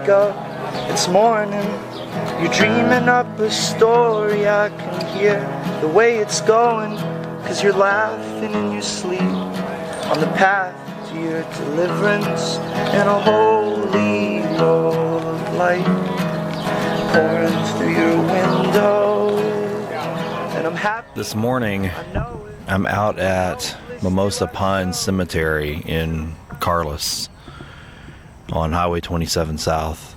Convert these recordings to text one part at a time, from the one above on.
wake up, it's morning. You're dreaming up a story, I can hear the way it's going, 'cause you're laughing in your sleep, on the path to your deliverance, in a holy roll of light, pouring through your window, and I'm happy. This morning, I'm out at Mimosa Pines Cemetery in Carlyss on Highway 27 South.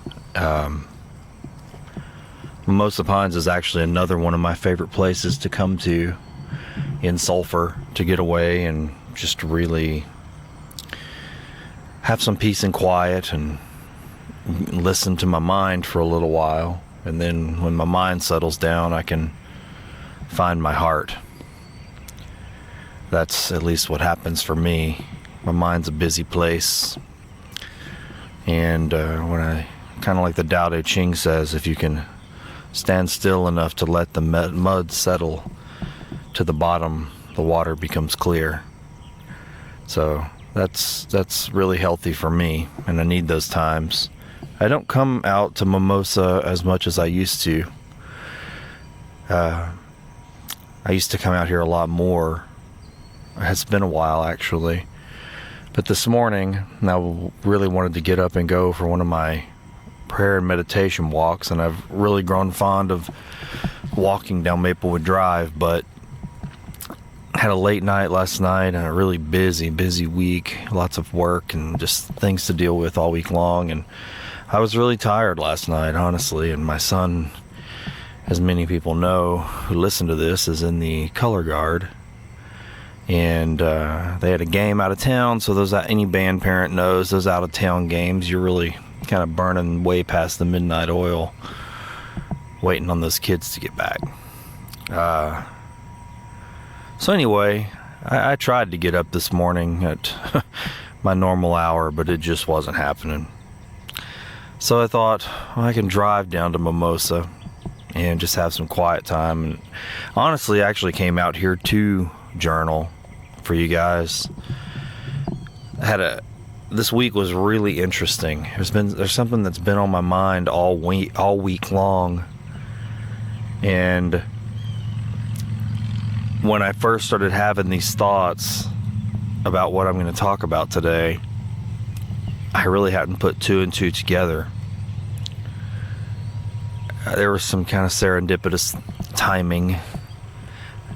Mimosa Pines is actually another one of my favorite places to come to in Sulphur, to get away and just really have some peace and quiet and listen to my mind for a little while. And then when my mind settles down, I can find my heart. That's at least what happens for me. My mind's a busy place. And when I, kind of like the Tao Te Ching says, if you can stand still enough to let the mud settle to the bottom, the water becomes clear. So that's really healthy for me, and I need those times. I don't come out to Mimosa as much as I used to. I used to come out here a lot more. It's been a while, actually. But this morning, I really wanted to get up and go for one of my prayer and meditation walks, and I've really grown fond of walking down Maplewood Drive, but had a late night last night and a really busy week, lots of work and just things to deal with all week long, and I was really tired last night, honestly. And my son, as many people know who listen to this, is in the color guard, and they had a game out of town. So any band parent knows those out of town games, you're really kind of burning way past the midnight oil, waiting on those kids to get back. So anyway, I tried to get up this morning at my normal hour, but it just wasn't happening. So I thought, well, I can drive down to Mimosa and just have some quiet time. And honestly, I actually came out here to journal for you guys. This week was really interesting. There's something that's been on my mind all week long. And when I first started having these thoughts about what I'm going to talk about today, I really hadn't put two and two together. There was some kind of serendipitous timing,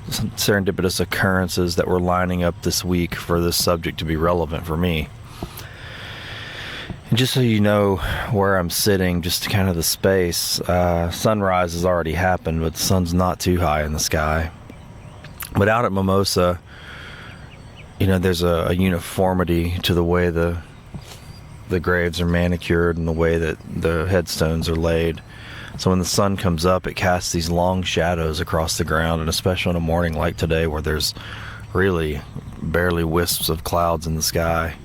some serendipitous occurrences that were lining up this week for this subject to be relevant for me. And just so you know where I'm sitting, just kind of the space, sunrise has already happened, but the sun's not too high in the sky. But out at Mimosa, there's a uniformity to the way the graves are manicured and the way that the headstones are laid. So when the sun comes up, it casts these long shadows across the ground, and especially on a morning like today where there's really barely wisps of clouds in the sky.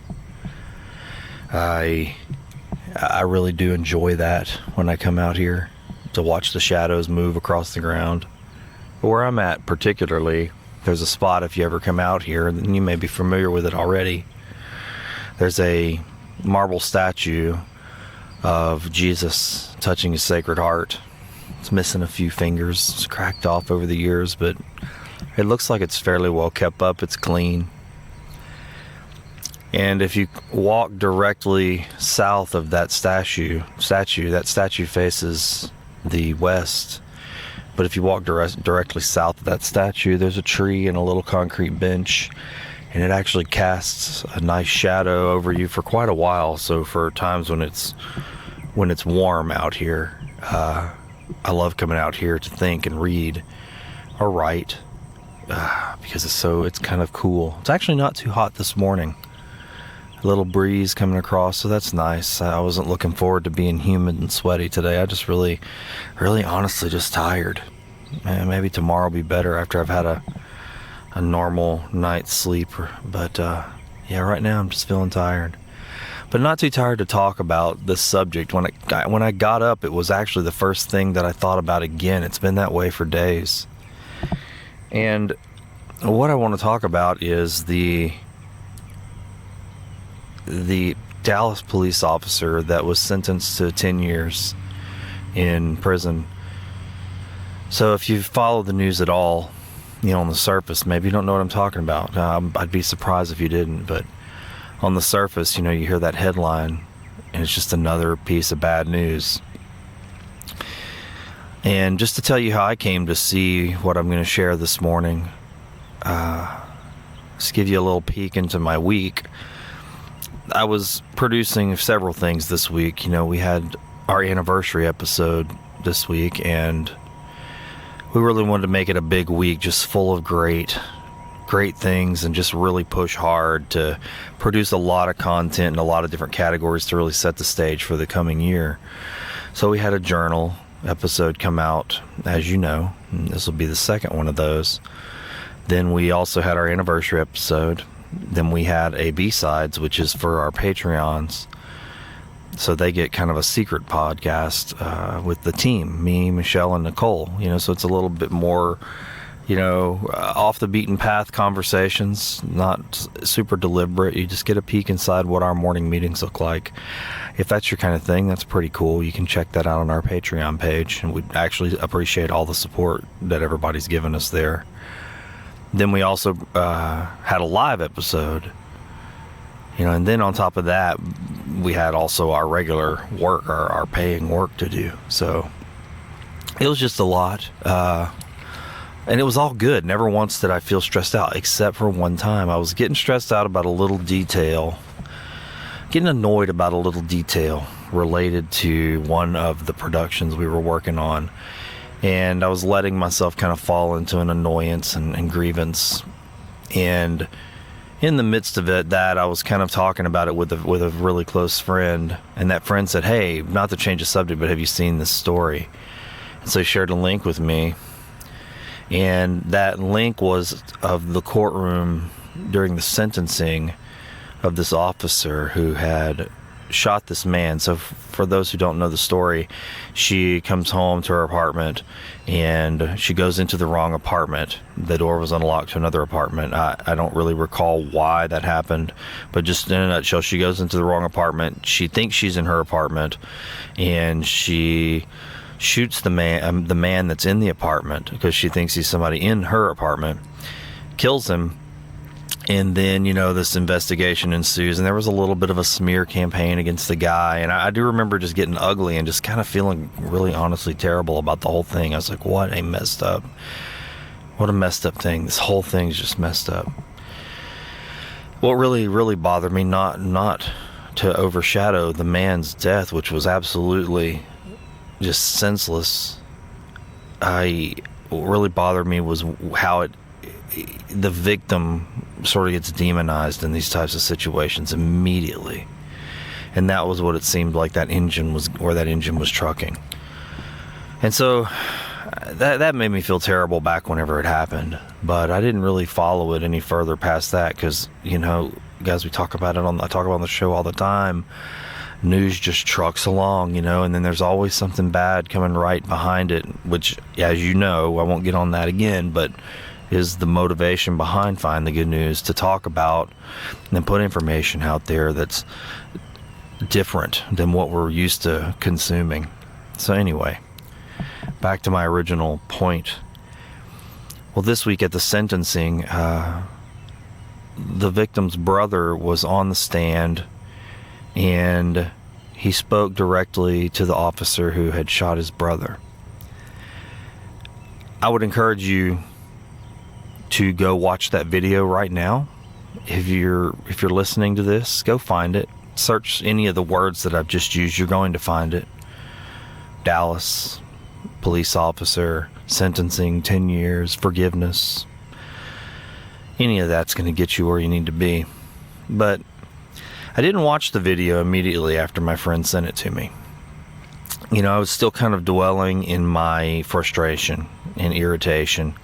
I really do enjoy that when I come out here, to watch the shadows move across the ground. But where I'm at particularly, there's a spot, if you ever come out here, and you may be familiar with it already. There's a marble statue of Jesus touching his Sacred Heart. It's missing a few fingers. It's cracked off over the years, but it looks like it's fairly well kept up. It's clean. And if you walk directly south of that statue faces the west. But if you walk directly south of that statue, there's a tree and a little concrete bench, and it actually casts a nice shadow over you for quite a while. So for times when it's warm out here, I love coming out here to think and read or write, because it's kind of cool. It's actually not too hot this morning. A little breeze coming across, so that's nice. I wasn't looking forward to being humid and sweaty today. I just really honestly just tired. And maybe tomorrow will be better after I've had a normal night's sleep. But yeah, right now I'm just feeling tired. But not too tired to talk about this subject. When I got up, it was actually the first thing that I thought about again. It's been that way for days. And what I want to talk about is the Dallas police officer that was sentenced to 10 years in prison. So if you follow the news at all, on the surface, maybe you don't know what I'm talking about. I'd be surprised if you didn't, but on the surface, you hear that headline, and it's just another piece of bad news. And just to tell you how I came to see what I'm going to share this morning, just give you a little peek into my week. I was producing several things this week. We had our anniversary episode this week, and we really wanted to make it a big week, just full of great things, and just really push hard to produce a lot of content in a lot of different categories to really set the stage for the coming year. So we had a journal episode come out, as you know, and this will be the second one of those. Then we also had our anniversary episode. Then we had a B-Sides, which is for our Patreons. So they get kind of a secret podcast with the team, me, Michelle, and Nicole. So it's a little bit more, off the beaten path conversations, not super deliberate. You just get a peek inside what our morning meetings look like. If that's your kind of thing, that's pretty cool. You can check that out on our Patreon page, and we'd actually appreciate all the support that everybody's given us there. Then we also had a live episode, and then on top of that, we had also our regular work, our paying work to do. So it was just a lot, and it was all good. Never once did I feel stressed out, except for one time. I was getting stressed out about a little detail, getting annoyed about a little detail related to one of the productions we were working on. And I was letting myself kind of fall into an annoyance and grievance. And in the midst of it, I was kind of talking about it with a really close friend. And that friend said, "Hey, not to change the subject, but have you seen this story?" And so he shared a link with me. And that link was of the courtroom during the sentencing of this officer who had shot this man. So for those who don't know the story, she comes home to her apartment and she goes into the wrong apartment. The door was unlocked to another apartment. I don't really recall why that happened, but just in a nutshell, she goes into the wrong apartment. She thinks she's in her apartment, and she shoots the man that's in the apartment because she thinks he's somebody in her apartment, kills him. And then, this investigation ensues, and there was a little bit of a smear campaign against the guy. And I do remember just getting ugly and just kind of feeling really honestly terrible about the whole thing. I was like, what a messed up thing. This whole thing's just messed up. What really, really bothered me, not to overshadow the man's death, which was absolutely just senseless. What really bothered me was how the victim sort of gets demonized in these types of situations immediately. And that was what it seemed like that engine was trucking. And so that made me feel terrible back whenever it happened. But I didn't really follow it any further past that because, guys, I talk about it on the show all the time. News just trucks along, and then there's always something bad coming right behind it, which, as you know, I won't get on that again, but is the motivation behind Find the Good News, to talk about and put information out there that's different than what we're used to consuming. So anyway, back to my original point. Well, this week at the sentencing, the victim's brother was on the stand, and he spoke directly to the officer who had shot his brother. I would encourage you to go watch that video right now. If you're listening to this, go find it. Search any of the words that I've just used. You're going to find it. Dallas, police officer, sentencing, 10 years, forgiveness. Any of that's going to get you where you need to be. But I didn't watch the video immediately after my friend sent it to me. I was still kind of dwelling in my frustration and irritation.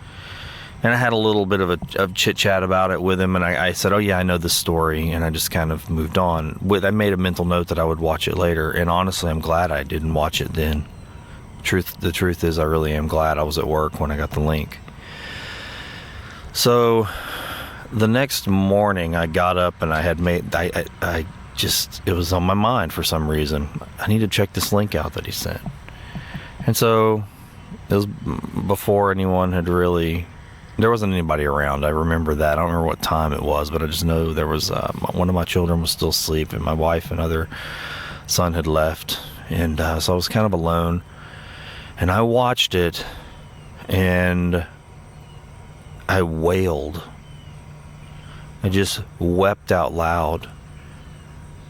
And I had a little bit of a chit-chat about it with him, and I said, "Oh yeah, I know this story," and I just kind of moved on. I made a mental note that I would watch it later, and honestly, I'm glad I didn't watch it then. The truth is, I really am glad I was at work when I got the link. So, the next morning, I got up and I it was on my mind for some reason. I need to check this link out that he sent. And so it was before anyone had really, there wasn't anybody around. I remember that. I don't remember what time it was, but I just know there was one of my children was still asleep, and my wife and other son had left. And so I was kind of alone. And I watched it, and I wailed. I just wept out loud.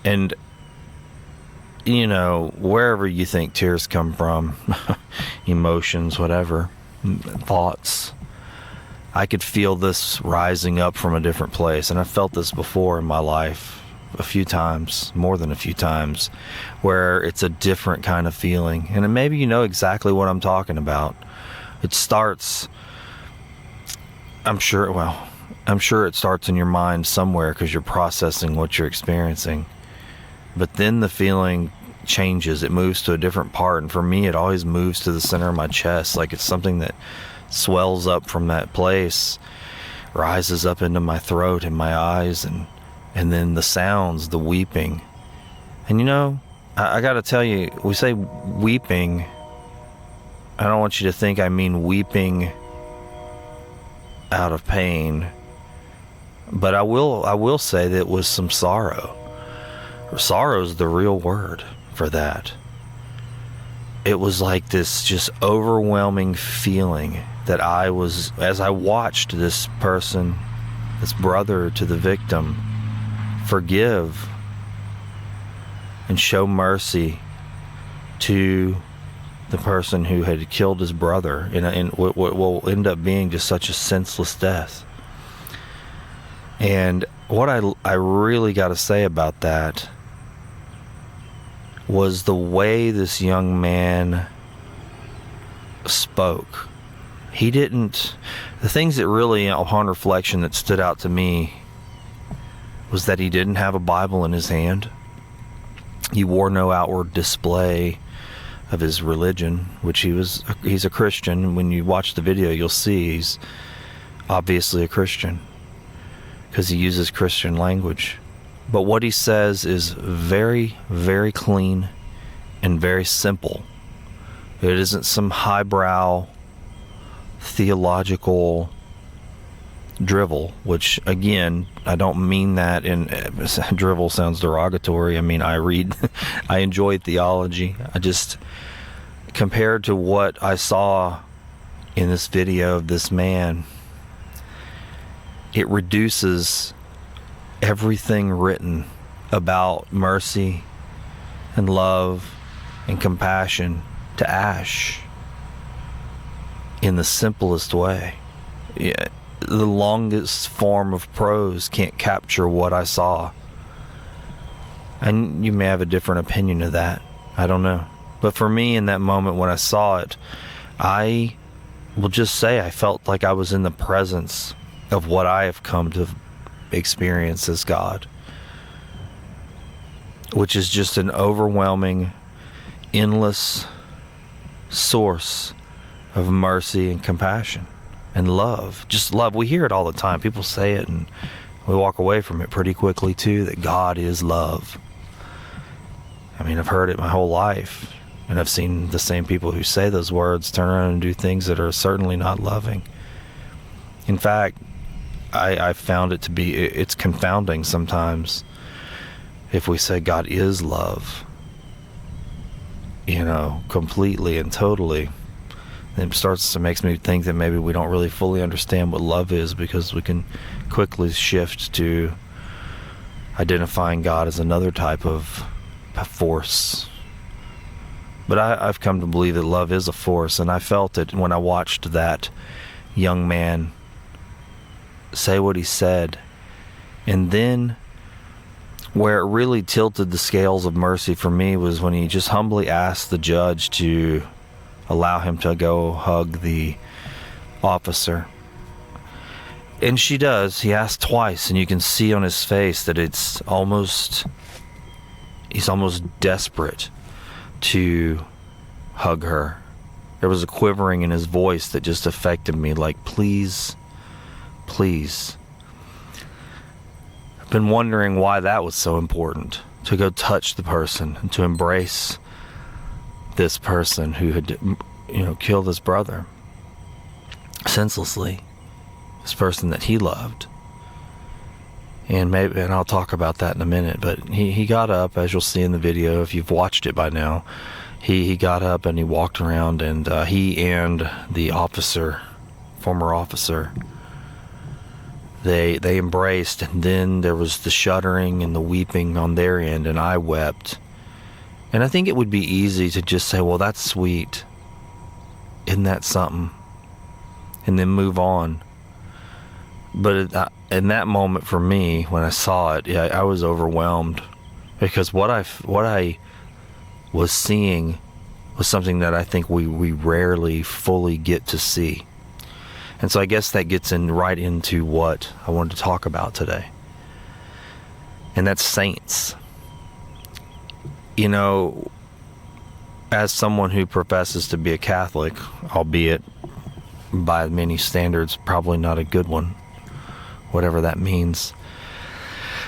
And, you know, wherever you think tears come from, emotions, whatever, thoughts, I could feel this rising up from a different place. And I felt this before in my life a few times, more than a few times, where it's a different kind of feeling. And maybe you know exactly what I'm talking about. It starts, I'm sure it starts in your mind somewhere because you're processing what you're experiencing. But then the feeling changes. It moves to a different part. And for me, it always moves to the center of my chest. Like it's something that swells up from that place, rises up into my throat and my eyes, and then the sounds, the weeping. And you know, I gotta tell you, we say weeping. I don't want you to think I mean weeping out of pain, but I will say that it was some sorrow. Sorrow is the real word for that. It was like this just overwhelming feeling that I was, as I watched this person, this brother to the victim, forgive and show mercy to the person who had killed his brother in what will end up being just such a senseless death. And what I really got to say about that was the way this young man spoke. The things that really, upon reflection, that stood out to me was that he didn't have a Bible in his hand. He wore no outward display of his religion, which he's a Christian. When you watch the video, you'll see he's obviously a Christian because he uses Christian language. But what he says is very, very clean and very simple. It isn't some highbrow theological drivel, which again, I don't mean that in drivel sounds derogatory. I mean, I enjoy theology. I just, compared to what I saw in this video of this man, it reduces everything written about mercy and love and compassion to ash in the simplest way. Yeah. The longest form of prose can't capture what I saw. And you may have a different opinion of that. I don't know. But for me, in that moment when I saw it, I will just say I felt like I was in the presence of what I have come to experience as God, which is just an overwhelming, endless source of mercy and compassion. And love, just love. We hear it all the time. People say it and we walk away from it pretty quickly too, that God is love. I mean, I've heard it my whole life, and I've seen the same people who say those words turn around and do things that are certainly not loving. In fact, I found it to be, it's confounding sometimes if we say God is love, you know, completely and totally. It makes me think that maybe we don't really fully understand what love is, because we can quickly shift to identifying God as another type of force. But I've come to believe that love is a force, and I felt it when I watched that young man say what he said. And then where it really tilted the scales of mercy for me was when he just humbly asked the judge to allow him to go hug the officer. And she does. He asked twice, and you can see on his face that he's almost desperate to hug her. There was a quivering in his voice that just affected me, like, please, please. I've been wondering why that was so important to go touch the person and to embrace this person who had, killed his brother senselessly, this person that he loved. And I'll talk about that in a minute, but he got up, as you'll see in the video if you've watched it by now. He got up and he walked around, and he and the former officer, they embraced, and then there was the shuddering and the weeping on their end, and I wept. And I think it would be easy to just say, well, that's sweet, isn't that something, and then move on. But in that moment for me, when I saw it, I was overwhelmed, because what I was seeing was something that I think we rarely fully get to see. And so I guess that gets right into what I wanted to talk about today. And that's saints. As someone who professes to be a Catholic, albeit by many standards probably not a good one, whatever that means,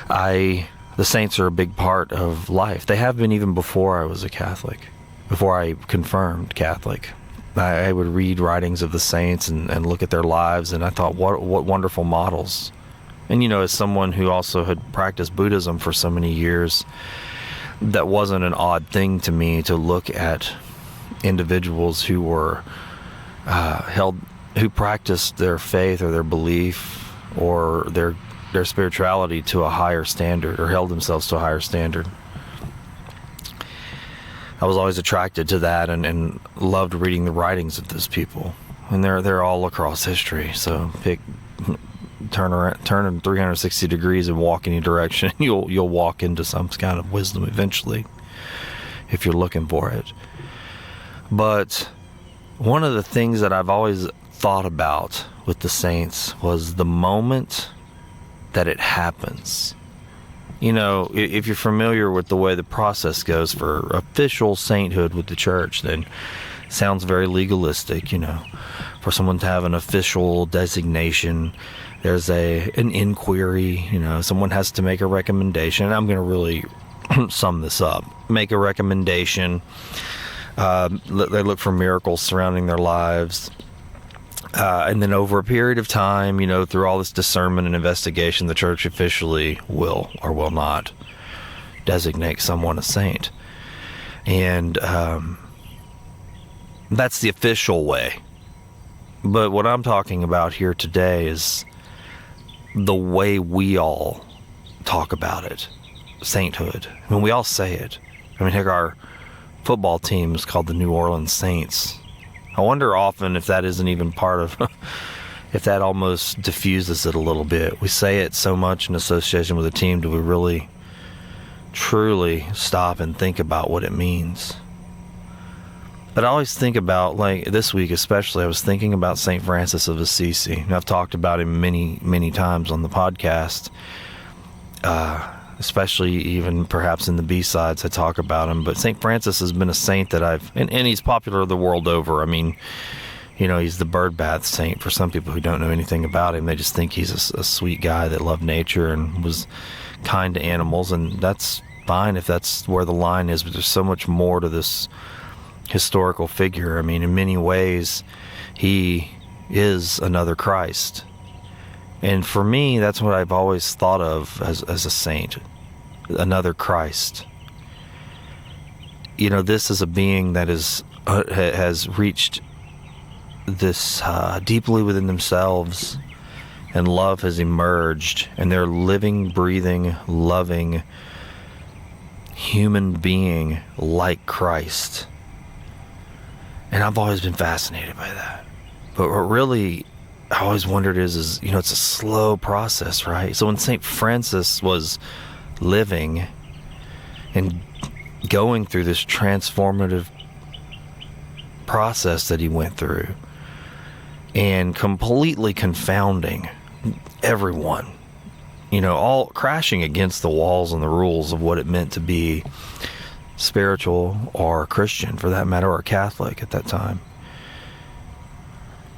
the saints are a big part of life. They have been even before I was a Catholic, before I confirmed Catholic. I would read writings of the saints and look at their lives, and I thought, what wonderful models. And as someone who also had practiced Buddhism for so many years, that wasn't an odd thing to me to look at individuals who were who practiced their faith or their belief or their spirituality to a higher standard, or held themselves to a higher standard. I was always attracted to that and loved reading the writings of those people. And they're all across history. So turn 360 degrees and walk any direction. You'll walk into some kind of wisdom eventually, if you're looking for it. But one of the things that I've always thought about with the saints was the moment that it happens. If you're familiar with the way the process goes for official sainthood with the church, then it sounds very legalistic. For someone to have an official designation, there's an inquiry. Someone has to make a recommendation. I'm going to really sum this up. Make a recommendation. They look for miracles surrounding their lives. And then over a period of time, through all this discernment and investigation, the church officially will or will not designate someone a saint. And that's the official way. But what I'm talking about here today is the way we all talk about it, sainthood. We all say it. Heck, our football team is called the New Orleans Saints. I wonder often if that isn't even part of, if that almost diffuses it a little bit. We say it so much in association with a team, do we really, truly stop and think about what it means? But I always think about, like this week especially, I was thinking about St. Francis of Assisi. And I've talked about him many, many times on the podcast, especially even perhaps in the B-sides I talk about him. But St. Francis has been a saint that and he's popular the world over. He's the bird bath saint for some people who don't know anything about him. They just think he's a sweet guy that loved nature and was kind to animals, and that's fine if that's where the line is, but there's so much more to this historical figure. In many ways, he is another Christ. And for me, that's what I've always thought of as a saint, another Christ. This is a being that has reached this deeply within themselves, and love has emerged, and they're living, breathing, loving human being like Christ. And I've always been fascinated by that. But what really I always wondered is it's a slow process, right? So when St. Francis was living and going through this transformative process that he went through, and completely confounding everyone, all crashing against the walls and the rules of what it meant to be spiritual or Christian, for that matter, or Catholic at that time.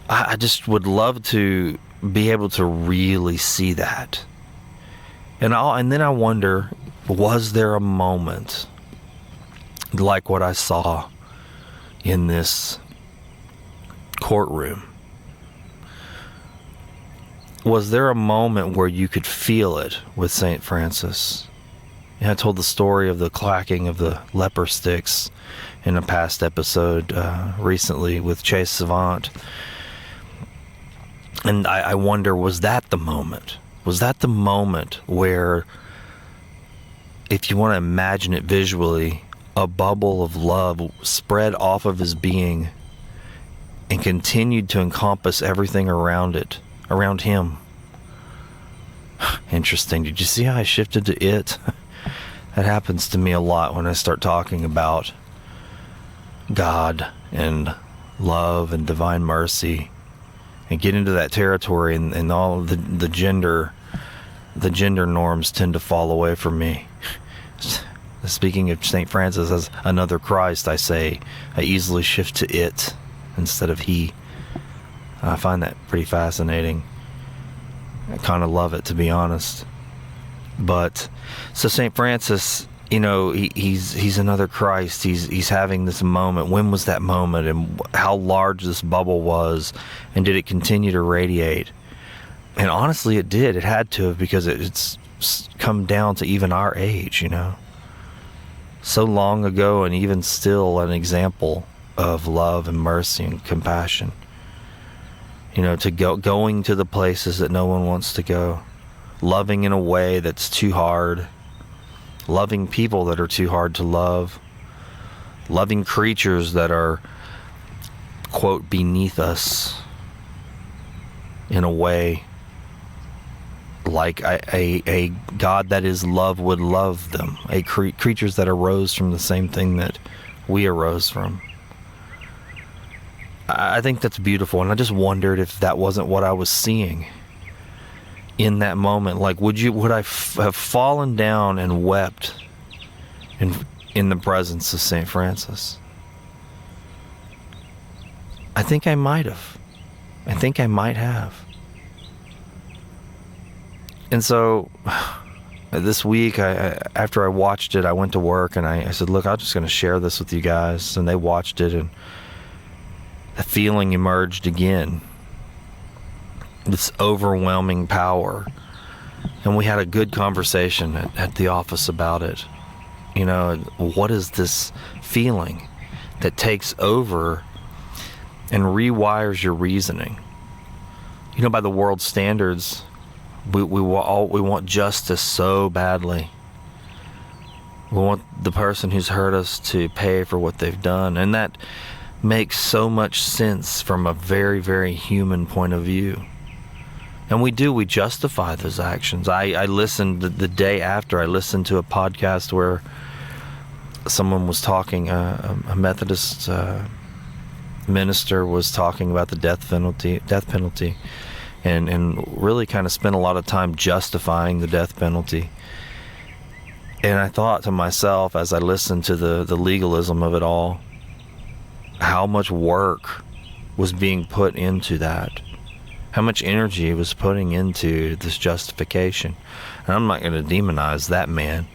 I just would love to be able to really see that. And then I wonder, Was there a moment like what I saw in this courtroom? Was there a moment where you could feel it with St. Francis? And I told the story of the clacking of the leper sticks in a past episode recently with Chase Savant. And I wonder, was that the moment? Was that the moment where, if you want to imagine it visually, a bubble of love spread off of his being and continued to encompass everything around it, around him? Interesting. Did you see how I shifted to it? That happens to me a lot when I start talking about God and love and divine mercy, and get into that territory, and all of the gender norms tend to fall away from me. Speaking of St. Francis as another Christ, I easily shift to it instead of he. I find that pretty fascinating. I kind of love it, to be honest. But so St. Francis, he's another Christ. He's having this moment. When was that moment, and how large this bubble was, and did it continue to radiate? And honestly, it did. It had to have, because it's come down to even our age, so long ago, and even still an example of love and mercy and compassion. To going to the places that no one wants to go, loving in a way that's too hard, loving people that are too hard to love, loving creatures that are, quote, beneath us in a way like a God that is love would love them, creatures that arose from the same thing that we arose from. I think that's beautiful, and I just wondered if that wasn't what I was seeing in that moment. Like, would I have fallen down and wept in the presence of St. Francis? I think I might have. And so this week, after I watched it, I went to work, and I said, look, I'm just going to share this with you guys. And they watched it, and the feeling emerged again. This overwhelming power. And we had a good conversation at the office about it. What is this feeling that takes over and rewires your reasoning? By the world's standards, we want justice so badly. We want the person who's hurt us to pay for what they've done. And that makes so much sense from a very, very human point of view. And we justify those actions. I listened the day after, I listened to a podcast where someone was talking, a Methodist minister was talking about the death penalty, and really kind of spent a lot of time justifying the death penalty. And I thought to myself, as I listened to the legalism of it all, how much work was being put into that, how much energy it was putting into this justification. And I'm not going to demonize that man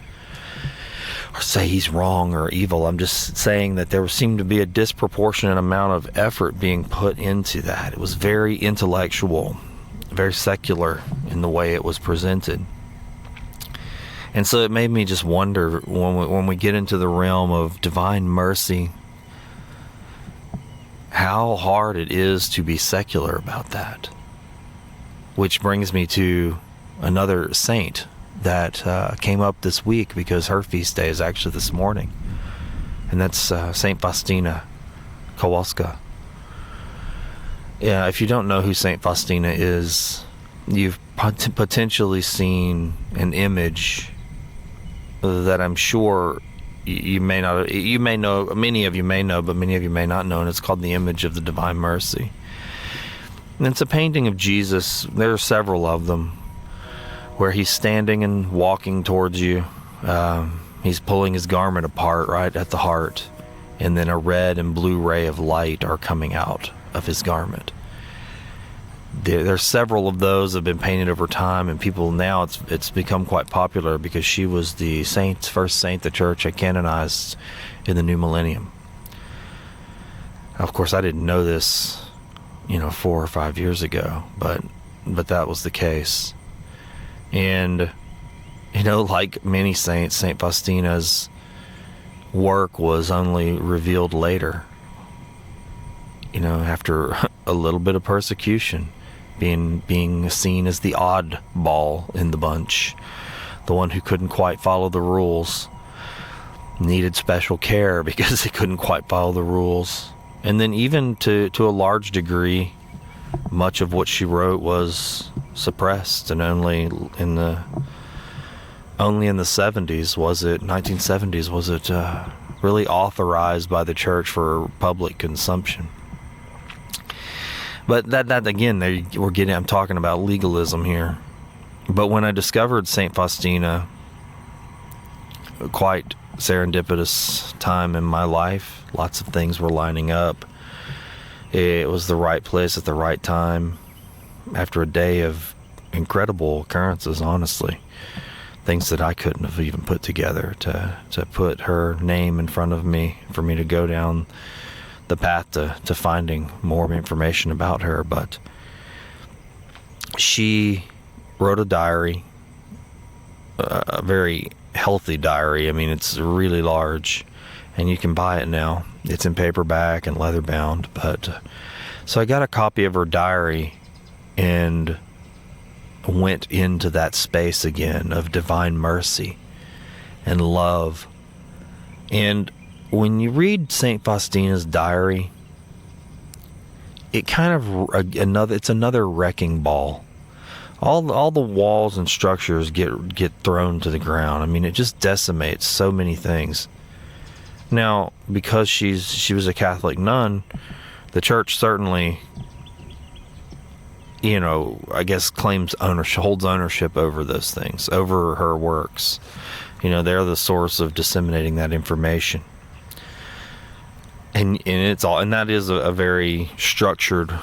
or say he's wrong or evil. I'm just saying that there seemed to be a disproportionate amount of effort being put into that. It was very intellectual, very secular in the way it was presented. And so it made me just wonder, when we get into the realm of divine mercy, how hard it is to be secular about that. Which brings me to another saint that came up this week, because her feast day is actually this morning. And that's St. Faustina, Kowalska. Yeah, if you don't know who St. Faustina is, you've potentially seen an image that I'm sure you may know, many of you may know, but many of you may not know, and it's called the image of the Divine Mercy. And it's a painting of Jesus. There are several of them, where he's standing and walking towards you. He's pulling his garment apart right at the heart, and then a red and blue ray of light are coming out of his garment. There's several of those that have been painted over time, and people now it's become quite popular because she was the first saint the church had canonized in the new millennium. Of course, I didn't know this, 4 or 5 years ago, but that was the case. And like many saints, Saint Faustina's work was only revealed later, after a little bit of persecution, being seen as the oddball in the bunch, the one who couldn't quite follow the rules, needed special care because he couldn't quite follow the rules. And then even to a large degree, much of what she wrote was suppressed, and only in the 1970s was it really authorized by the church for public consumption. But that again, I'm talking about legalism here. But when I discovered Saint Faustina, quite serendipitous time in my life, lots of things were lining up. It was the right place at the right time, after a day of incredible occurrences, honestly. Things that I couldn't have even put together, to put her name in front of me, for me to go down the path to finding more information about her. But she wrote a diary, a very healthy diary. I mean, it's really large, and you can buy it now. It's in paperback and leather bound. But so I got a copy of her diary and went into that space again of divine mercy and love. And when you read Saint Faustina's diary, it kind of it's another wrecking ball. All the walls and structures get thrown to the ground. I mean, it just decimates so many things. Now, because she was a Catholic nun, the church certainly, I guess holds ownership over those things, over her works. They're the source of disseminating that information. And that is a very structured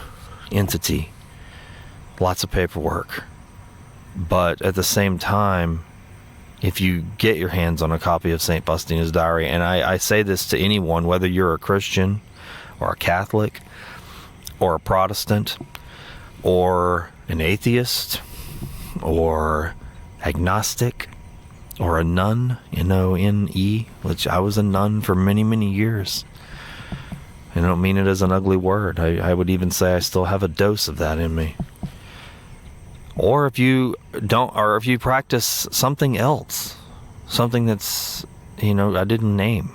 entity. Lots of paperwork. But at the same time, if you get your hands on a copy of St. Faustina's diary, and I say this to anyone, whether you're a Christian or a Catholic or a Protestant or an atheist or agnostic or a nun, N-E, which I was a nun for many, many years. I don't mean it as an ugly word. I would even say I still have a dose of that in me. Or if you don't, or if you practice something else, something that's, I didn't name,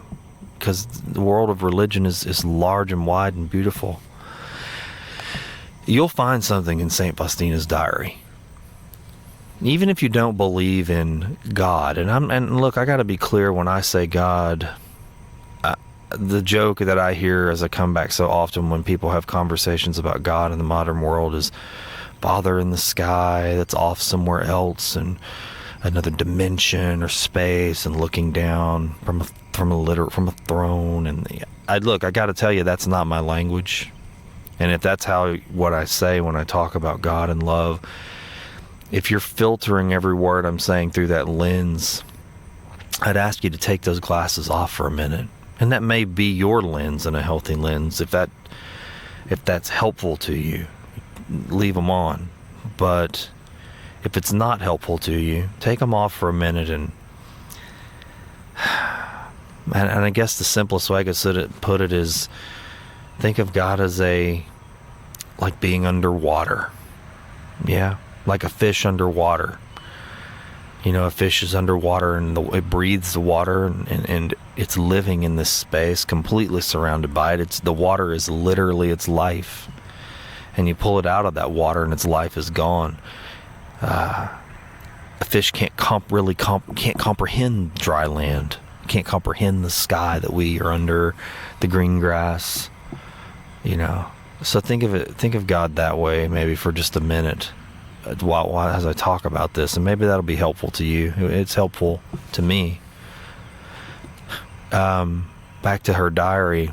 because the world of religion is large and wide and beautiful. You'll find something in St. Faustina's diary. Even if you don't believe in God, and look, I got to be clear when I say God. The joke that I hear as I come back so often when people have conversations about God in the modern world is Father in the sky that's off somewhere else, and another dimension or space, and looking down from a throne. And I got to tell you, that's not my language. And if that's what I say when I talk about God and love, if you're filtering every word I'm saying through that lens, I'd ask you to take those glasses off for a minute. And that may be your lens, and a healthy lens. If that's helpful to you, leave them on. But if it's not helpful to you, take them off for a minute. And I guess the simplest way I could put it is, think of God as like being underwater. Yeah, like a fish underwater. A fish is underwater, and it breathes the water, and it's living in this space, completely surrounded by it. The water is literally its life, and you pull it out of that water, and its life is gone. A fish can't comprehend dry land, can't comprehend the sky that we are under, the green grass. So think of God that way, maybe for just a minute. As I talk about this, and maybe that'll be helpful to you. It's helpful to me. Back to her diary.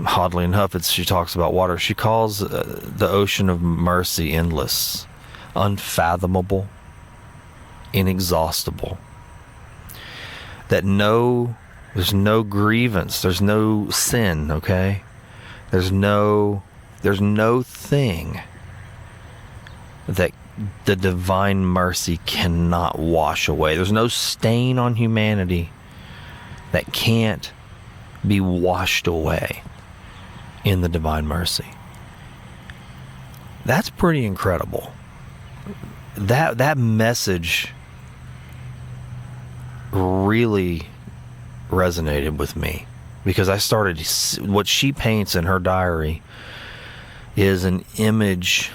oddly enough, she talks about water. She calls the ocean of mercy endless, unfathomable, inexhaustible. That there's no grievance, there's no sin, okay? There's no thing that the divine mercy cannot wash away. There's no stain on humanity that can't be washed away in the divine mercy. That's pretty incredible. That message really resonated with me, because I started, what she paints in her diary is an image.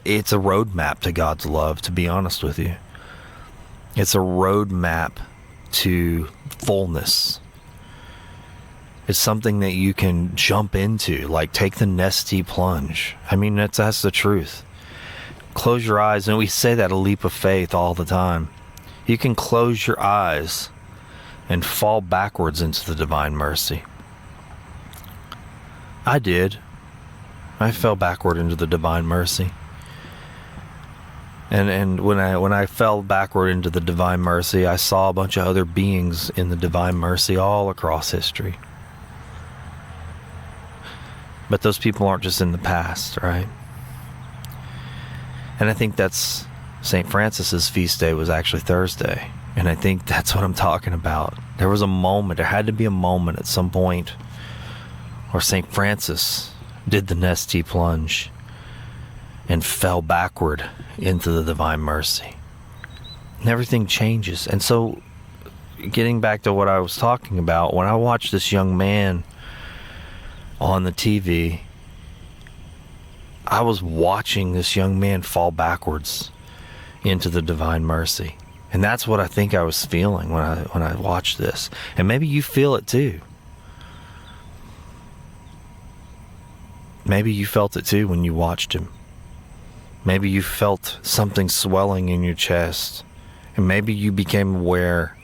It's a roadmap to God's love, to be honest with you. It's a roadmap to fullness. It's something that you can jump into, like take the Nestea Plunge. I mean, that's the truth. Close your eyes, and we say that, a leap of faith, all the time. You can close your eyes and fall backwards into the divine mercy. I did. I fell backward into the divine mercy. And when I fell backward into the divine mercy, I saw a bunch of other beings in the divine mercy all across history. But those people aren't just in the past, right? And I think that's St. Francis's feast day was actually Thursday. And I think that's what I'm talking about. There was a moment, there had to be a moment at some point where St. Francis did the Nestea Plunge and fell backward into the divine mercy. And everything changes. And so, getting back to what I was talking about, when I watched this young man on the TV, I was watching this young man fall backwards into the divine mercy. And that's what I think I was feeling when I watched this. And maybe you feel it too. Maybe you felt it too when you watched him. Maybe you felt something swelling in your chest. And maybe you became aware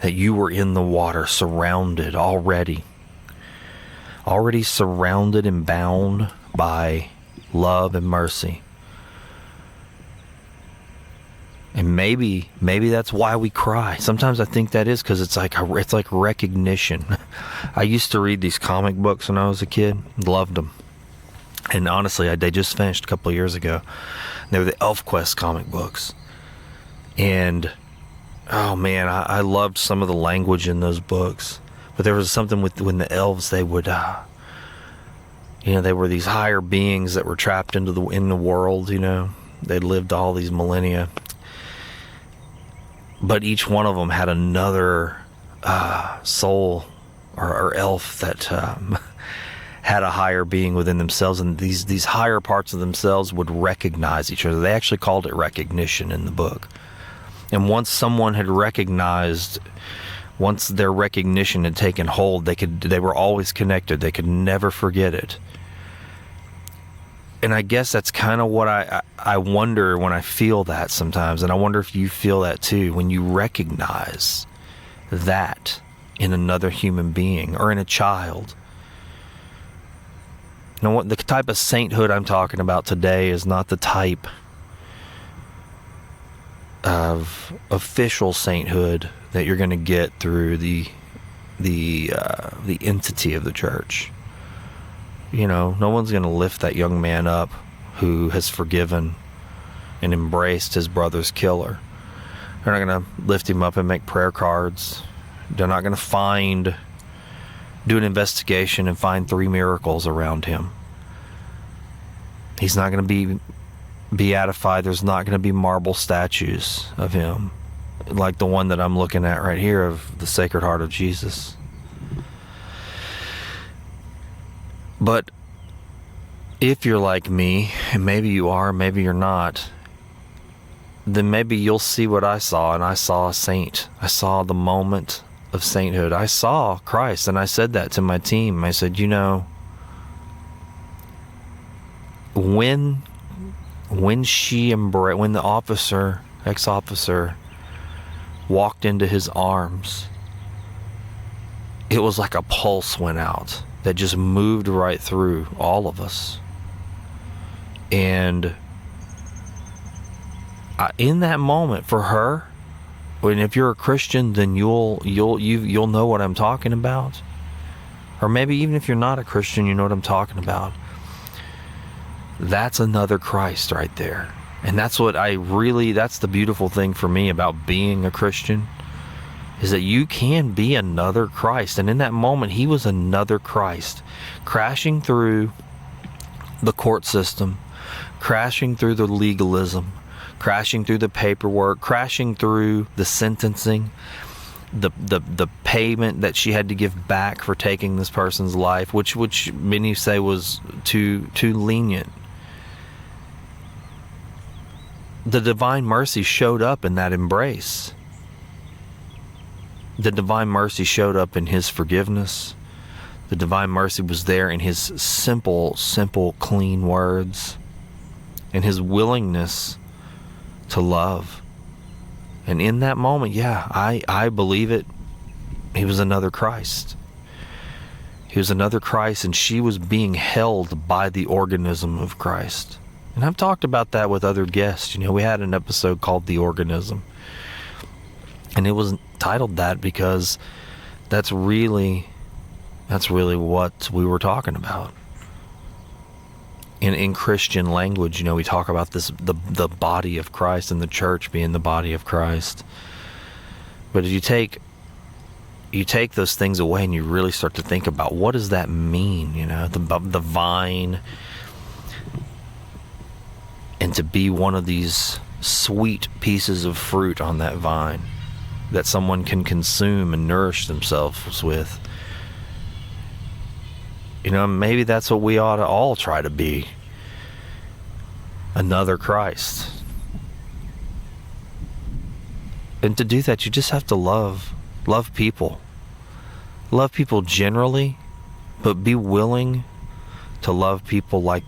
that you were in the water, surrounded already surrounded and bound by love and mercy. And maybe that's why we cry. Sometimes I think that is because it's like recognition. I used to read these comic books when I was a kid. Loved them. And honestly, they just finished a couple of years ago. They were the ElfQuest comic books. And, oh man, I loved some of the language in those books. But there was something with when the elves, they would, they were these higher beings that were trapped in the world, They'd lived all these millennia. But each one of them had another soul or elf that had a higher being within themselves, and these higher parts of themselves would recognize each other. They actually called it recognition in the book. And once someone had recognized, once their recognition had taken hold, they were always connected. They could never forget it. And I guess that's kind of what I wonder when I feel that sometimes. And I wonder if you feel that too, when you recognize that in another human being or in a child. What the type of sainthood I'm talking about today is not the type of official sainthood that you're going to get through the entity of the church. No one's going to lift that young man up who has forgiven and embraced his brother's killer. They're not going to lift him up and make prayer cards. They're not going to do an investigation and find 3 miracles around him. He's not going to be beatified. There's not going to be marble statues of him like the one that I'm looking at right here of the Sacred Heart of Jesus. But if you're like me, and maybe you are, maybe you're not, then maybe you'll see what I saw, and I saw a saint. I saw the moment of sainthood. I saw Christ, and I said that to my team. I said, when the ex-officer walked into his arms it was like a pulse went out that just moved right through all of us. And in that moment, for her, and if you're a Christian, then you'll know what I'm talking about. Or maybe even if you're not a Christian, you know what I'm talking about. That's another Christ right there. And that's what that's the beautiful thing for me about being a Christian, is that you can be another Christ. And in that moment, he was another Christ, crashing through the court system, crashing through the legalism, crashing through the paperwork, crashing through the sentencing, the payment that she had to give back for taking this person's life, which many say was too lenient. The divine mercy showed up in that embrace. The divine mercy showed up in his forgiveness. The divine mercy was there in his simple, clean words, and his willingness to love. And in that moment, yeah, I believe it. He was another Christ. He was another Christ, and she was being held by the organism of Christ. And I've talked about that with other guests. You know, we had an episode called The Organism. And it was titled that because that's really what we were talking about. In Christian language, you know, we talk about this, the body of Christ, and the church being the body of Christ. But if you take those things away and you really start to think about what does that mean, you know, the vine, and to be one of these sweet pieces of fruit on that vine that someone can consume and nourish themselves with. You know, maybe that's what we ought to all try to be. Another Christ. And to do that, you just have to love people. Love people generally, but be willing to love people like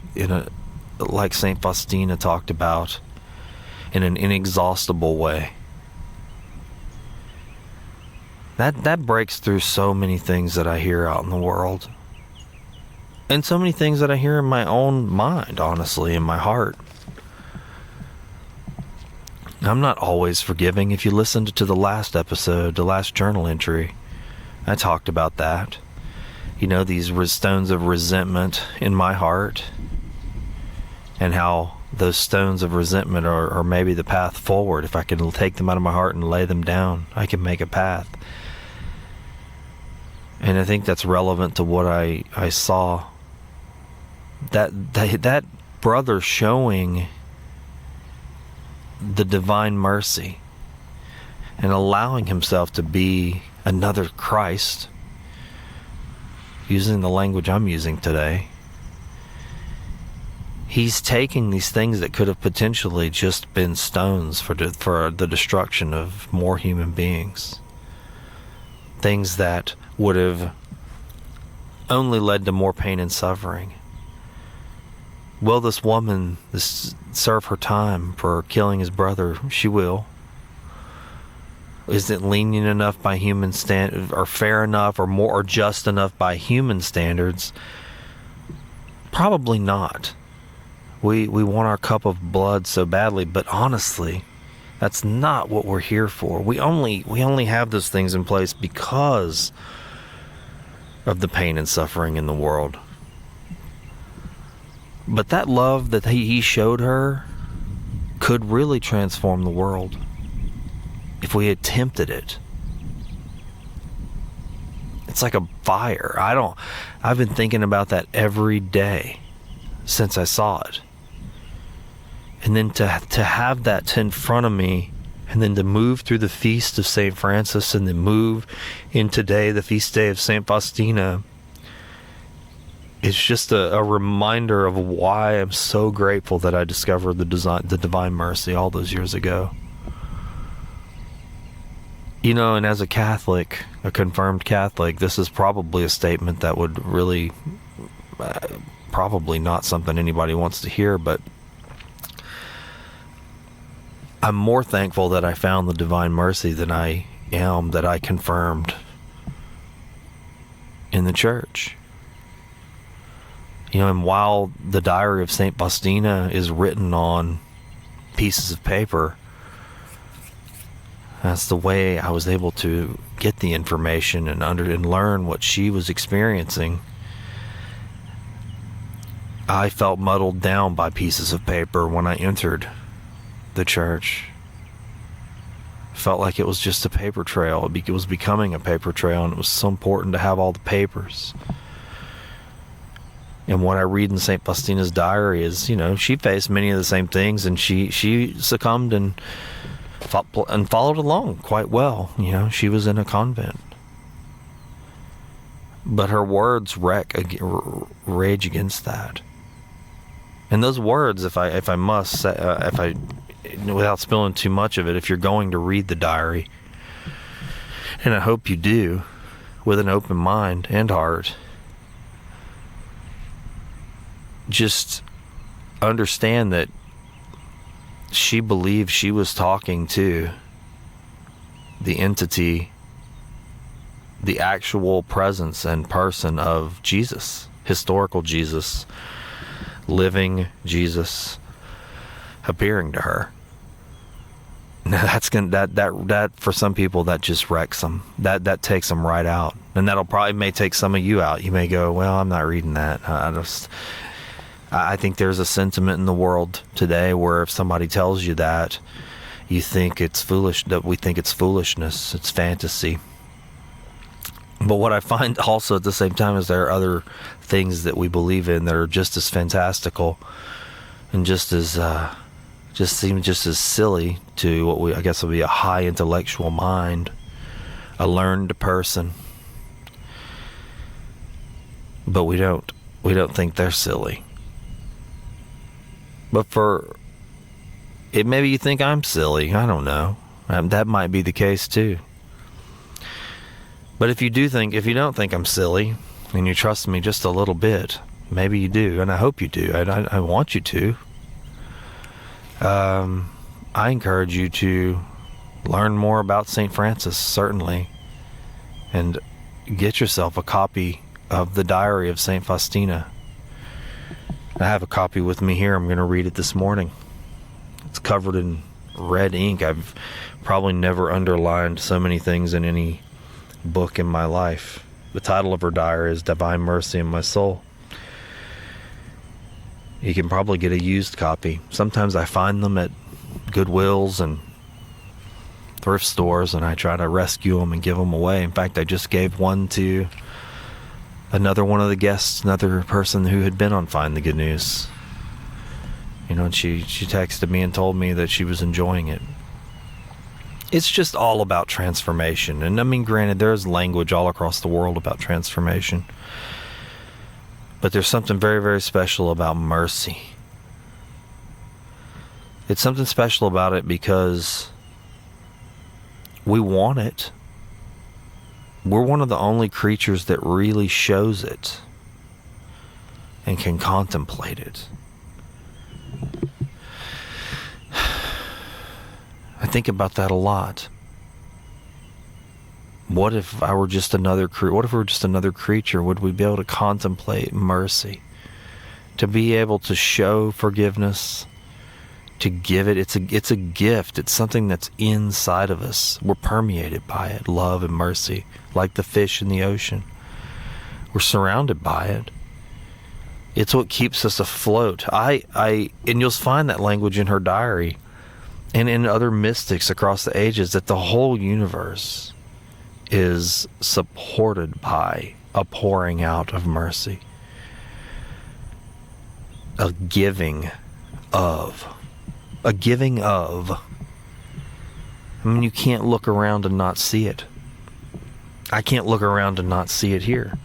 St. Faustina talked about, in an inexhaustible way. That breaks through so many things that I hear out in the world. And so many things that I hear in my own mind, honestly, in my heart. I'm not always forgiving. If you listened to the last episode, the last journal entry, I talked about that. You know, these stones of resentment in my heart, and how those stones of resentment are maybe the path forward. If I can take them out of my heart and lay them down, I can make a path. And I think that's relevant to what I saw. That brother showing the divine mercy and allowing himself to be another Christ, using the language I'm using today. He's taking these things that could have potentially just been stones for the destruction of more human beings. Things that would have only led to more pain and suffering. Will this woman serve her time for killing his brother? She will. Is it lenient enough by human standards, or fair enough, or more, or just enough by human standards? Probably not. We want our cup of blood so badly, but honestly, that's not what we're here for. We only have those things in place because of the pain and suffering in the world. But that love that he showed her could really transform the world if we attempted it. It's like a fire. I've been thinking about that every day since I saw it. And then to have that in front of me, and then to move through the feast of St. Francis, and then move in today, the feast day of St. Faustina, it's just a reminder of why I'm so grateful that I discovered the divine mercy all those years ago. You know, and as a Catholic, a confirmed Catholic, this is probably a statement that would really, probably not something anybody wants to hear, but I'm more thankful that I found the divine mercy than I am that I confirmed in the church. You know, and while the diary of St. Faustina is written on pieces of paper, that's the way I was able to get the information and learn what she was experiencing. I felt muddled down by pieces of paper when I entered the church. Felt like it was just a paper trail. It was becoming a paper trail, and it was so important to have all the papers. And what I read in St. Faustina's diary is, you know, she faced many of the same things, and she succumbed and followed along quite well. You know, she was in a convent. But her words rage against that. And those words, if I must say, without spilling too much of it, if you're going to read the diary, and I hope you do, with an open mind and heart, just understand that she believed she was talking to the entity, the actual presence and person of Jesus, historical Jesus, living Jesus, appearing to her. Now that for some people, that just wrecks them. That takes them right out, and that'll probably may take some of you out. You may go, well, I'm not reading that. I think there's a sentiment in the world today where if somebody tells you that, you think it's foolish, that we think it's foolishness, it's fantasy. But what I find also at the same time is there are other things that we believe in that are just as fantastical and just as seem just as silly to what I guess would be a high intellectual mind, a learned person. But we don't think they're silly. But maybe you think I'm silly. I don't know. That might be the case too. But if you don't think I'm silly, and you trust me just a little bit, maybe you do, and I hope you do. I want you to. I encourage you to learn more about St. Francis, certainly, and get yourself a copy of the Diary of St. Faustina. I have a copy with me here. I'm going to read it this morning. It's covered in red ink. I've probably never underlined so many things in any book in my life. The title of her diary is Divine Mercy in My Soul. You can probably get a used copy. Sometimes I find them at Goodwills and thrift stores, and I try to rescue them and give them away. In fact, I just gave one to another one of the guests, another person who had been on Find the Good News. You know, and she texted me and told me that she was enjoying it. It's just all about transformation. And I mean, granted, there's language all across the world about transformation. But there's something very, very special about mercy. It's something special about it because we want it. We're one of the only creatures that really shows it and can contemplate it. I think about that a lot. What if I were just another creature? Would we be able to contemplate mercy? To be able to show forgiveness, to give it. It's a gift. It's something that's inside of us. We're permeated by it, love and mercy, like the fish in the ocean. We're surrounded by it. It's what keeps us afloat. And you'll find that language in her diary and in other mystics across the ages, that the whole universe is supported by a pouring out of mercy, a giving of. I mean, you can't look around and not see it. I can't look around and not see it here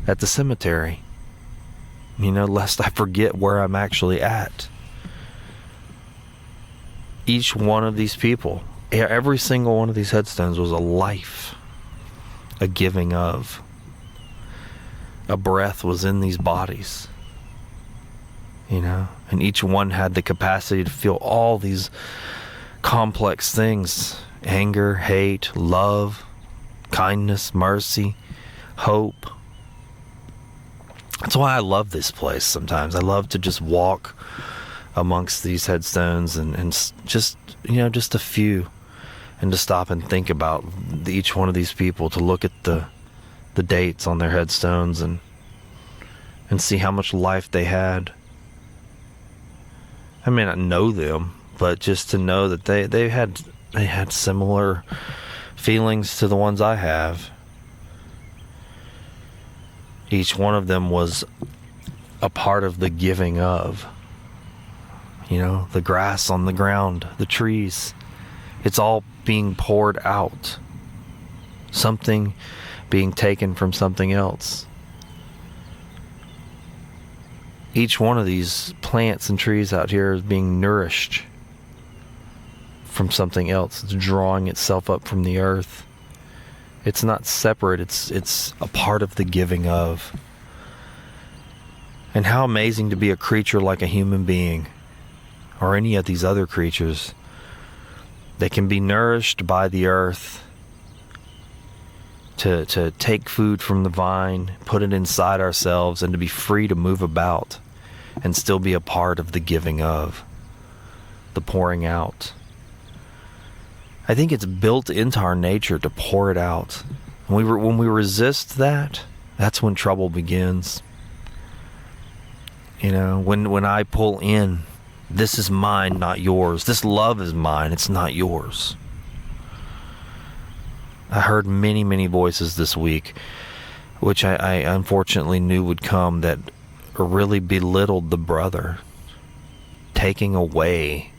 at the cemetery, you know, lest I forget where I'm actually at. Each one of these people, every single one of these headstones was a life, a giving of. A breath was in these bodies, you know, and each one had the capacity to feel all these complex things: anger, hate, love, kindness, mercy, hope. That's why I love this place sometimes. I love to just walk amongst these headstones and just, just a few, and to stop and think about each one of these people, to look at the dates on their headstones and see how much life they had. I may not know them, but just to know that they had similar feelings to the ones I have. Each one of them was a part of the giving of. The grass on the ground, the trees. It's all being poured out. Something being taken from something else. Each one of these plants and trees out here is being nourished from something else. It's drawing itself up from the earth. It's not separate. It's a part of the giving of. And how amazing to be a creature like a human being, or any of these other creatures. They can be nourished by the earth, to take food from the vine, put it inside ourselves, and to be free to move about and still be a part of the giving of, the pouring out. I think it's built into our nature to pour it out. When we resist that, that's when trouble begins. When I pull in, this is mine, not yours. This love is mine, it's not yours. I heard many, many voices this week, which I unfortunately knew would come, that really belittled the brother, taking away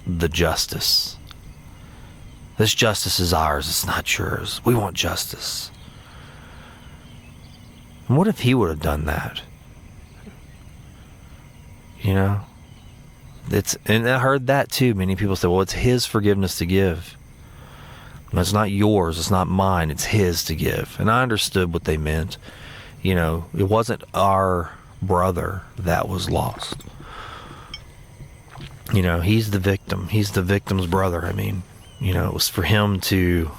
the justice. This justice is ours, it's not yours. We want justice. And what if he would have done that? And I heard that too. Many people say, well, it's his forgiveness to give. No, it's not yours, it's not mine, it's his to give. And I understood what they meant. It wasn't our brother that was lost. He's the victim. He's the victim's brother. It was for him to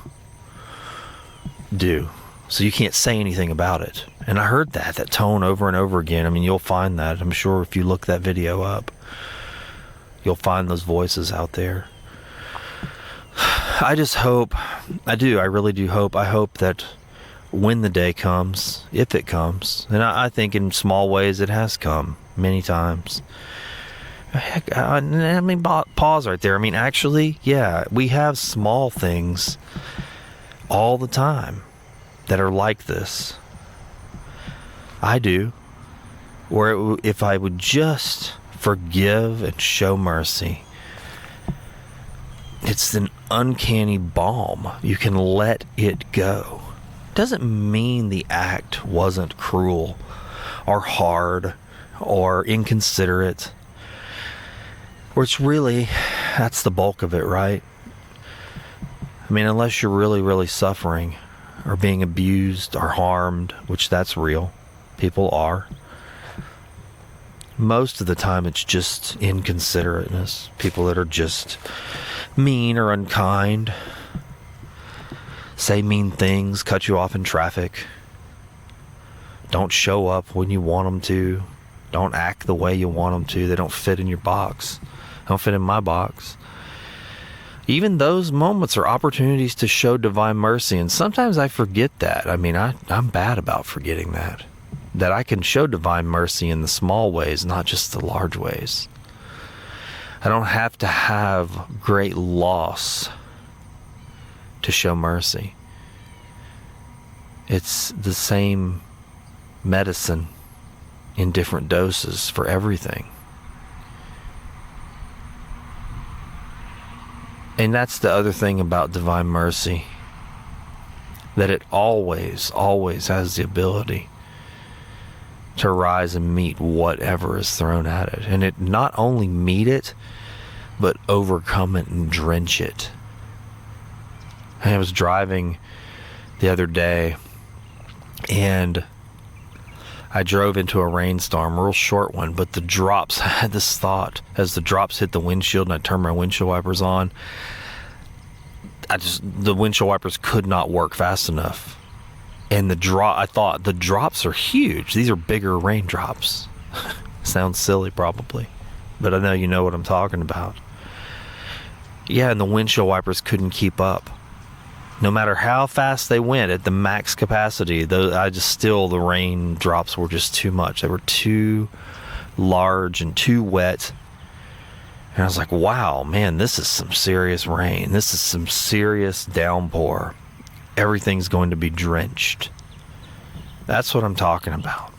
do. So you can't say anything about it. And I heard that tone over and over again. You'll find that. I'm sure if you look that video up, you'll find those voices out there. I just hope, I really do hope, I hope that when the day comes, if it comes, and I think in small ways it has come many times. Heck, pause right there. Actually, yeah, we have small things all the time that are like this. I do. Where if I would just forgive and show mercy, it's an uncanny balm. You can let it go. Doesn't mean the act wasn't cruel or hard or inconsiderate. Which really, that's the bulk of it, right? Unless you're really, really suffering or being abused or harmed, which that's real. People are. Most of the time it's just inconsiderateness. People that are just mean or unkind, say mean things, cut you off in traffic, don't show up when you want them to, don't act the way you want them to, they don't fit in your box, don't fit in my box. Even those moments are opportunities to show divine mercy, and sometimes I forget that. I'm bad about forgetting that I can show divine mercy in the small ways, not just the large ways. I don't have to have great loss to show mercy. It's the same medicine in different doses for everything. And that's the other thing about divine mercy, that it always, always has the ability to rise and meet whatever is thrown at it. And it not only meet it, but overcome it and drench it. I was driving the other day, and I drove into a rainstorm, a real short one, but the drops, I had this thought, as the drops hit the windshield and I turned my windshield wipers on, the windshield wipers could not work fast enough. And I thought the drops are huge. These are bigger raindrops. Sounds silly probably, but I know you know what I'm talking about. Yeah, and the windshield wipers couldn't keep up. No matter how fast they went at the max capacity, the raindrops were just too much. They were too large and too wet. And I was like, wow, man, this is some serious rain. This is some serious downpour. Everything's going to be drenched. That's what I'm talking about.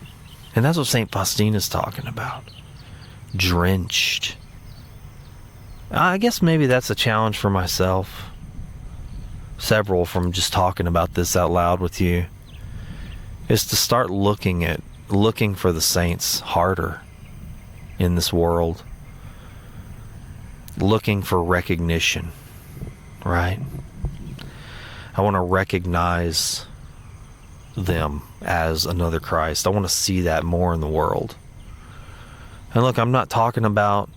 And that's what St. Faustina's talking about. Drenched. I guess maybe that's a challenge for myself. Several from just talking about this out loud with you. Is to start looking for the saints harder in this world. Looking for recognition. Right? I want to recognize them as another Christ. I want to see that more in the world. And look, I'm not talking about,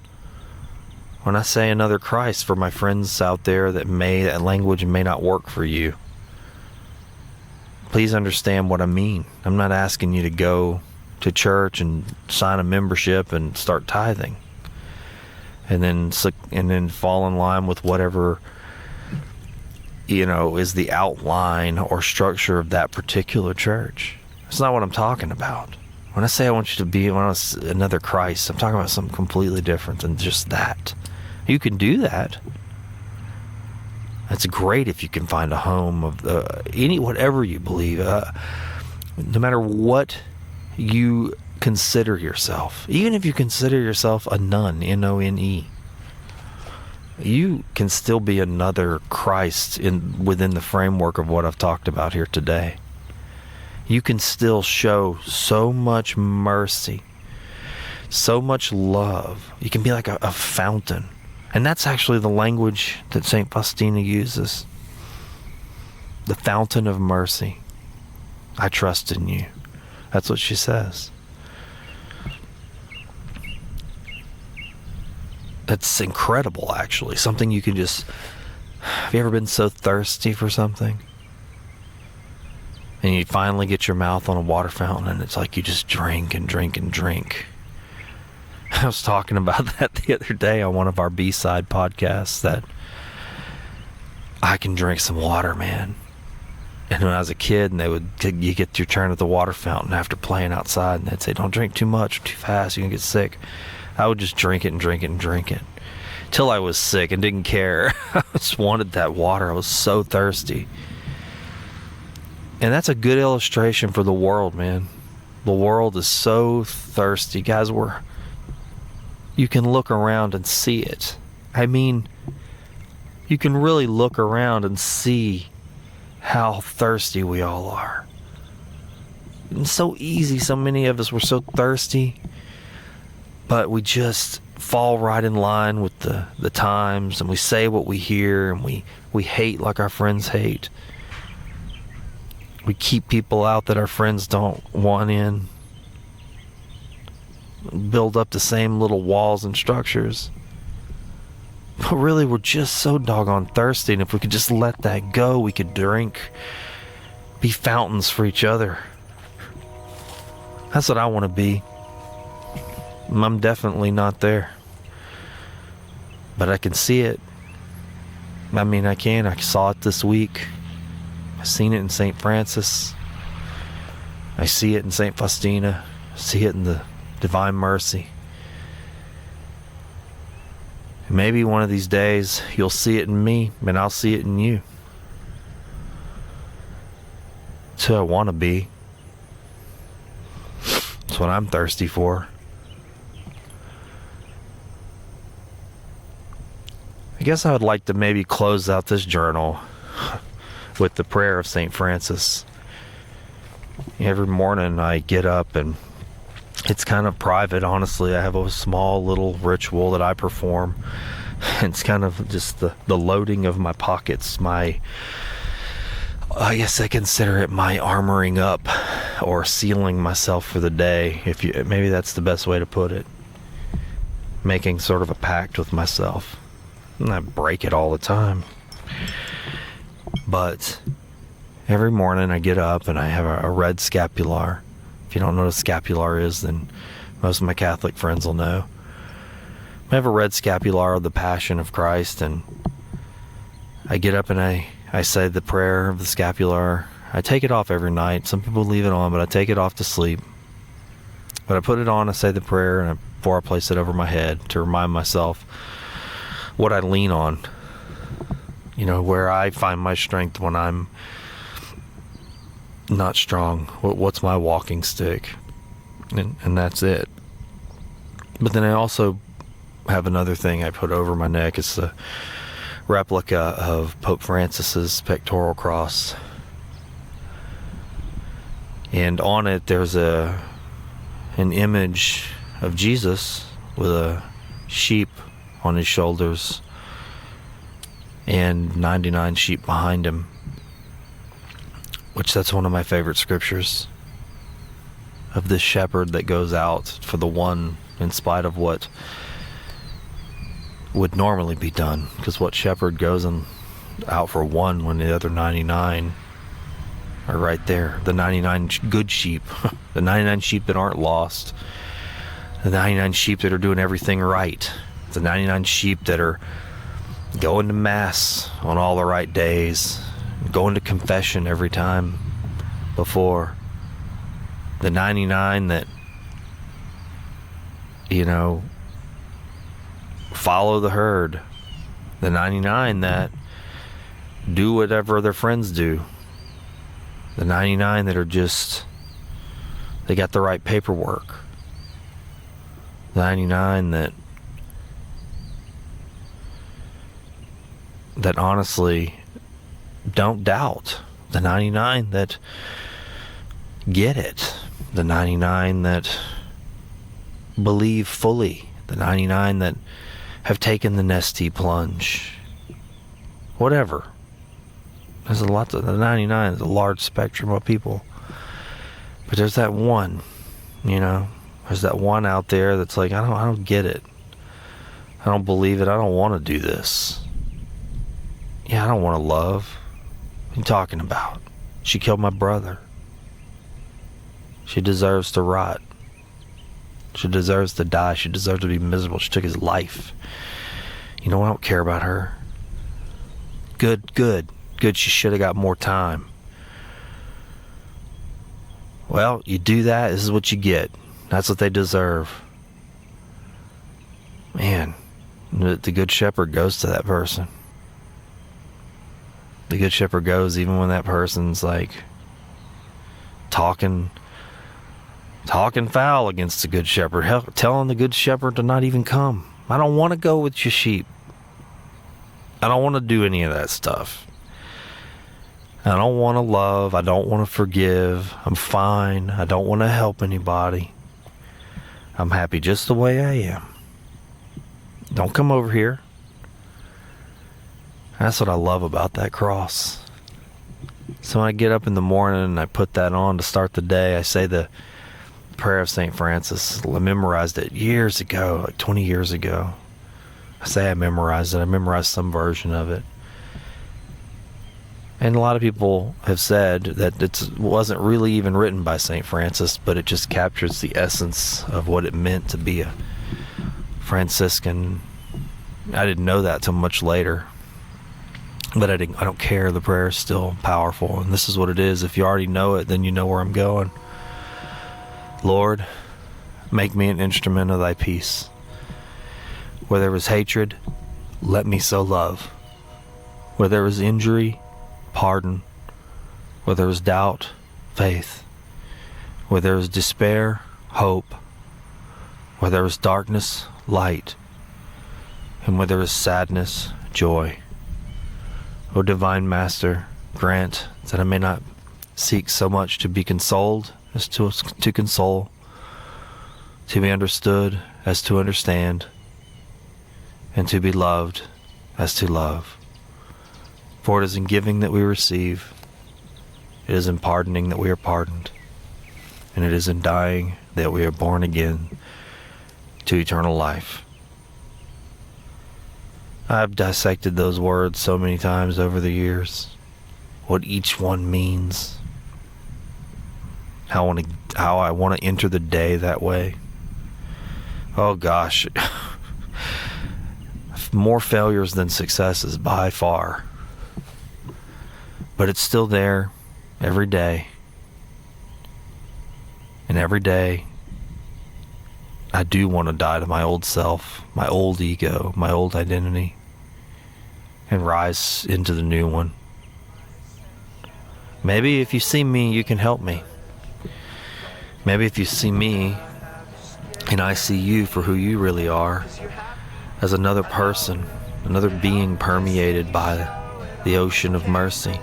when I say another Christ, for my friends out there that language may not work for you. Please understand what I mean. I'm not asking you to go to church and sign a membership and start tithing. And then fall in line with whatever is the outline or structure of that particular church. That's not what I'm talking about. When I say I want you to be another Christ, I'm talking about something completely different than just that. You can do that. That's great if you can find a home of whatever you believe. No matter what you consider yourself, even if you consider yourself a nun, None, you can still be another Christ within the framework of what I've talked about here today. You can still show so much mercy, so much love. You can be like a fountain. And that's actually the language that St. Faustina uses. The fountain of mercy. I trust in you. That's what she says. That's incredible, actually. Something you can just... Have you ever been so thirsty for something? And you finally get your mouth on a water fountain and it's like you just drink and drink and drink. I was talking about that the other day on one of our B-side podcasts, that I can drink some water, man. And when I was a kid and you get your turn at the water fountain after playing outside and they'd say, don't drink too much or too fast, you can get sick. I would just drink it and drink it and drink it till I was sick and didn't care. I just wanted that water. I was so thirsty. And that's a good illustration for the world, man. The world is so thirsty. Guys, you can look around and see it. I mean, you can really look around and see how thirsty we all are. It's so easy. So many of us were so thirsty. But we just fall right in line with the times, and we say what we hear, and we hate like our friends hate. We keep people out that our friends don't want in. Build up the same little walls and structures. But really, we're just so doggone thirsty, and if we could just let that go, we could drink, be fountains for each other. That's what I want to be. I'm definitely not there. But I can see it. I mean, I saw it this week. I've seen it in St. Francis. I see it in St. Faustina. I see it in the Divine Mercy. And maybe one of these days you'll see it in me, and I'll see it in you. That's who I want to be. That's what I'm thirsty for. I guess I would like to maybe close out this journal with the prayer of St. Francis. Every morning I get up, and it's kind of private, honestly. I have a small little ritual that I perform. It's kind of just the loading of my pockets, I guess I consider it my armoring up or sealing myself for the day. Maybe that's the best way to put it. Making sort of a pact with myself. And I break it all the time. But Every morning I get up and I have a red scapular. If you don't know what a scapular is, then most of my Catholic friends will know. I have a red scapular of the Passion of Christ, and I get up and I say the prayer of the scapular. I take it off every night. Some people leave it on, but I take it off to sleep. But I put it on, I say the prayer, and before I place it over my head to remind myself what I lean on. You know, where I find my strength when I'm not strong. What's my walking stick? And that's it. But then I also have another thing I put over my neck. It's a replica of Pope Francis's pectoral cross. And on it there's an image of Jesus with a sheep on his shoulders and 99 sheep behind him, which that's one of my favorite scriptures, of this shepherd that goes out for the one in spite of what would normally be done. Because what shepherd goes out for one when the other 99 are right there? The 99 good sheep, the 99 sheep that aren't lost, the 99 sheep that are doing everything right, the 99 sheep that are going to mass on all the right days, going to confession every time before, the 99 that, you know, follow the herd, the 99 that do whatever their friends do, the 99 that are just, they got the right paperwork, the 99 that honestly don't doubt, the 99 that get it, the 99 that believe fully, the 99 that have taken the Nestea Plunge, whatever. There's a lot of, the 99 is a large spectrum of people, but there's that one, you know, there's that one out there that's like, I don't get it, I don't believe it, I don't want to do this. Yeah, I don't want to love. What are you talking about? She killed my brother. She deserves to rot. She deserves to die. She deserves to be miserable. She took his life. You know, I don't care about her. Good. She should have got more time. Well, you do that, this is what you get. That's what they deserve. Man, the Good Shepherd goes to that person. The Good Shepherd goes even when that person's like talking foul against the Good Shepherd, telling the Good Shepherd to not even come. I don't want to go with your sheep. I don't want to do any of that stuff. I don't want to love. I don't want to forgive. I'm fine. I don't want to help anybody. I'm happy just the way I am. Don't come over here. That's what I love about that cross. So when I get up in the morning and I put that on to start the day, I say the prayer of St. Francis. I memorized it years ago, like 20 years ago. I say I memorized it. I memorized some version of it. And a lot of people have said that it wasn't really even written by St. Francis, but it just captures the essence of what it meant to be a Franciscan. I didn't know that till much later. But I don't care. The prayer is still powerful. And this is what it is. If you already know it, then you know where I'm going. Lord, make me an instrument of thy peace. Where there is hatred, let me sow love. Where there is injury, pardon. Where there is doubt, faith. Where there is despair, hope. Where there is darkness, light. And where there is sadness, joy. O divine Master, grant that I may not seek so much to be consoled as to console, to be understood as to understand, and to be loved as to love. For it is in giving that we receive, it is in pardoning that we are pardoned, and it is in dying that we are born again to eternal life. I've dissected those words so many times over the years. what each one means. How I want to enter the day that way. Oh gosh. More failures than successes by far. But it's still there every day. And every day, I do want to die to my old self, my old ego, my old identity, and rise into the new one. Maybe if you see me, you can help me. Maybe if you see me, and I see you for who you really are, as another person, another being permeated by the ocean of mercy,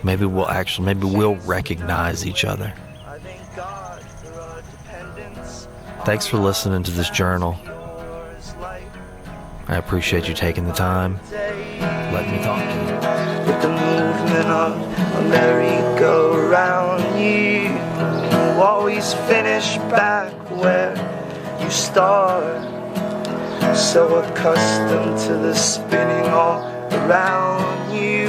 maybe we'll recognize each other. Thanks for listening to this journal. I appreciate you taking the time. Let me talk to you. With the movement of a merry-go-round, you always finish back where you start. So accustomed to the spinning all around you.